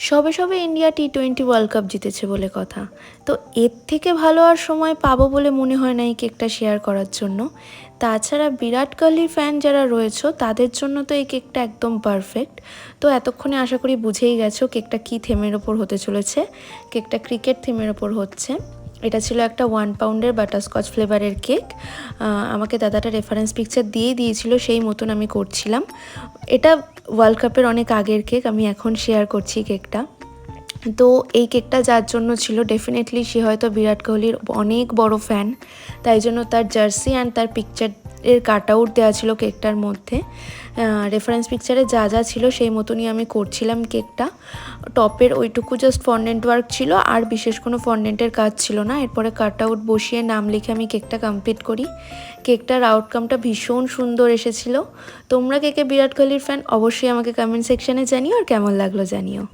সবে সবে India T20 world cup জিতেছে বলে কথা। তো এর থেকে ভালো আর সময় পাবো বলে মনে হয় না এই কেকটা শেয়ার করার জন্য। তাছাড়া বিরাট কোহলির ফ্যান যারা রয়েছে তাদের জন্য তো এই কেকটা একদম পারফেক্ট। তো এতক্ষণে আশা করি বুঝেই গেছো কেকটা কী থিমের ওপর হতে চলেছে। কেকটা ক্রিকেট থিমের ওপর হচ্ছে। এটা ছিল একটা 1 পাউন্ডের বাটারস্কচ ফ্লেভারের কেক। আমাকে দাদাটা রেফারেন্স পিকচার দিয়েছিল, সেই মতন আমি করছিলাম। এটা ওয়ার্ল্ড কাপের অনেক আগের কেক, আমি এখন শেয়ার করছি কেকটা। তো এই কেকটা যার জন্য ছিল ডেফিনেটলি সে হয়তো বিরাট কোহলির অনেক বড় ফ্যান, তাই জন্য তার জার্সি অ্যান্ড তার পিকচারের কাট আউট দেওয়া ছিল কেকটার মধ্যে। রেফারেন্স পিকচারে যা যা ছিল সেই মতনই আমি করছিলাম কেকটা। টপের ওইটুকু জাস্ট ফন্ডেন্ট ওয়ার্ক ছিল, আর বিশেষ কোনো ফন্ডেন্টের কাজ ছিল না। এরপরে কাট আউট বসিয়ে নাম লিখে আমি কেকটা কমপ্লিট করি। কেকটার আউটকামটা ভীষণ সুন্দর এসেছিলো। তোমরা কে কে বিরাট কোহলির ফ্যান অবশ্যই আমাকে কমেন্ট সেকশানে জানিও, আর কেমন লাগলো জানিও।